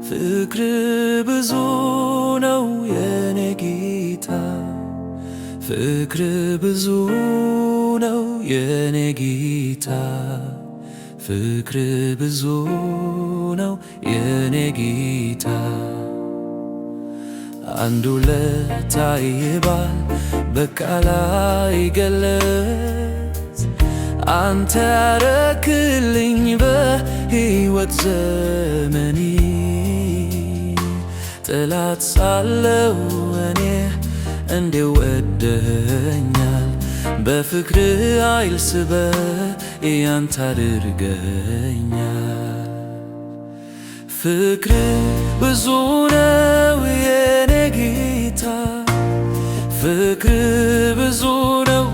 ፍቅር ብዙ ነው የኔ ጌታ፣ ፍቅር ብዙ ነው የኔ ጌታ፣ ፍቅር ብዙ ነው የኔ ጌታ። አንዱ ለታይባል በቃል አይገለጽ፣ አንተ ያረክልኝ በሕይወት ዘመኔ። ጠላት ሳለው እኔ እንዴት ወደኸኛል፣ በፍቅር ኃይል ስበህ ያንተ አድርገኛል። ፍቅር ብዙ ነው የኔ ጌታ፣ ፍቅር ብዙ ነው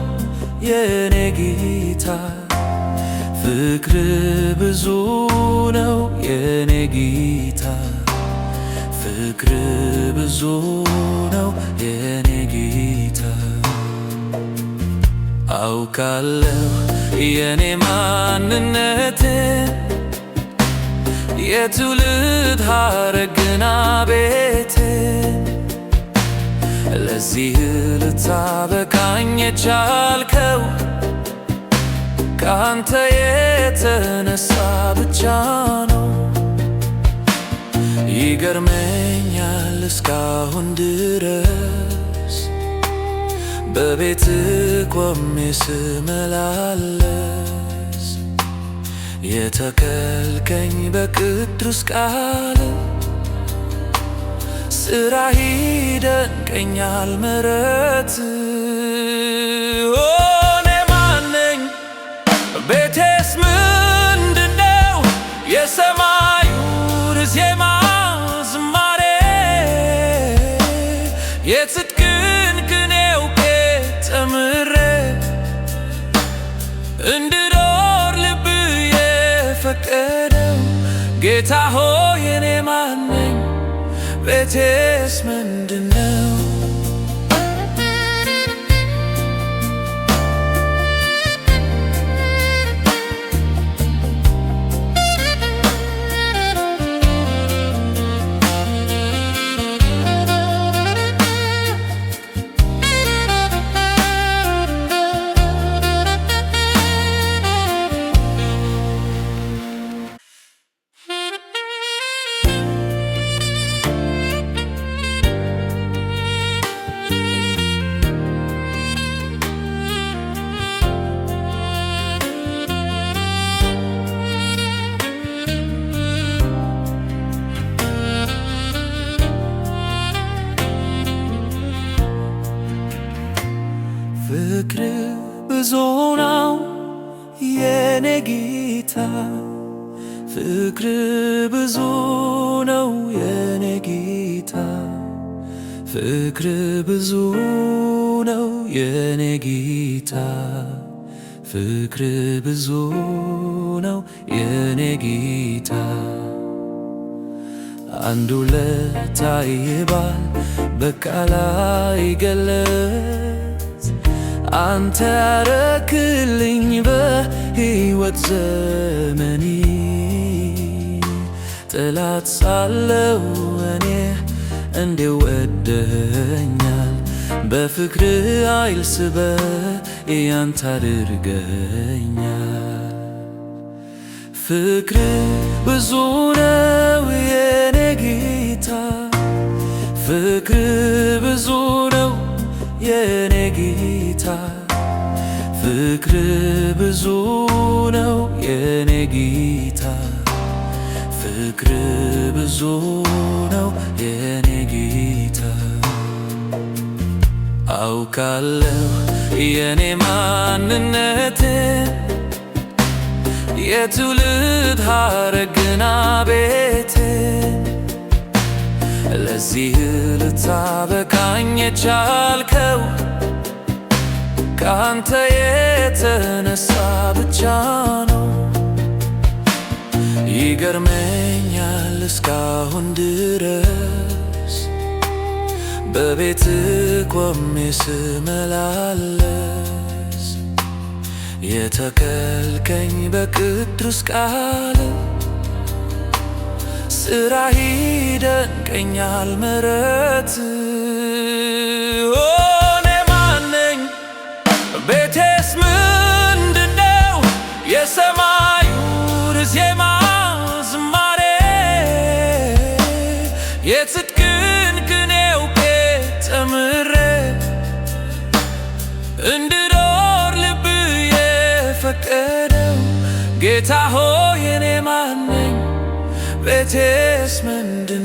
የኔ ጌታ፣ ፍቅር ብዙ ነው የኔ ጌታ፣ ፍቅር ብዙ ነው የኔ ጌታ። አውቃለሁ የኔ ማንነት፣ የትውልድ ሐረግና ቤት፣ ለዚህ ልታበቃኝ የቻልከው ካንተ የተነሳ ብቻ ነው። ይገርመኛል እስካሁን ድረስ በቤት ቆሜ ስመላለስ፣ የተከልከኝ በቅዱስ ቃል፣ ሥራህ ይደንቀኛል ምሕረት። እኔ ማን ነኝ? ቤቴስ ምንድነው? የሰማዩ ዜማ ዝማሬ፣ የጽድቅን ቅኔ አውቄ ተምሬ እንድኖር ልብህ የፈቀደው ጌታ ሆይ እኔ ማን ነኝ? ቤቴስ ምንድነው? ፍቅር ብዙ ነው የኔ ጌታ፣ ፍቅር ብዙ ነው የኔ ጌታ፣ ፍቅር ብዙ ነው የኔ ጌታ፣ ፍቅር ብዙ ነው የኔ ጌታ። አንዱ ለታይባል በቃል አይገለጽ፣ አንተ ያረክልኝ በሕይወት ዘመኔ። ጠላት ሳለው እኔ እንዴት ወደኸኛል፣ በፍቅር ኃይል ስበህ ያንተ አድርገኛል። ፍቅር ብዙ ነው የኔ ጌታ፣ ፍቅር ብዙ ነው የኔ ጌታ፣ ፍቅር ብዙ ነው የኔ ጌታ፣ ፍቅር ብዙ ነው የኔ ጌታ። አውቃለሁ የኔ ማንነት፣ የትውልድ ሐረግና ቤት፣ ለዚህ ልታበቃኝ የቻልከው ካንተ የተነሳ ብቻ ነው። ይገርመኛል እስካሁን ድረስ በቤት ቆሜ ስመላለስ፣ የተከልከኝ በቅዱስ ቃል፣ ስራህ ይደንቀኛል ምሕረት እኔ ማነኝ ቤቴስ ምንድነው የሰማዩ ዜማ ዝማሬ የጽድቅን ቅኔ አውቄ ተምሬ እንድኖር ልብህ የፈቀደው ጌታ ሆይ እኔ ማነኝ ቤቴስ ምንድነው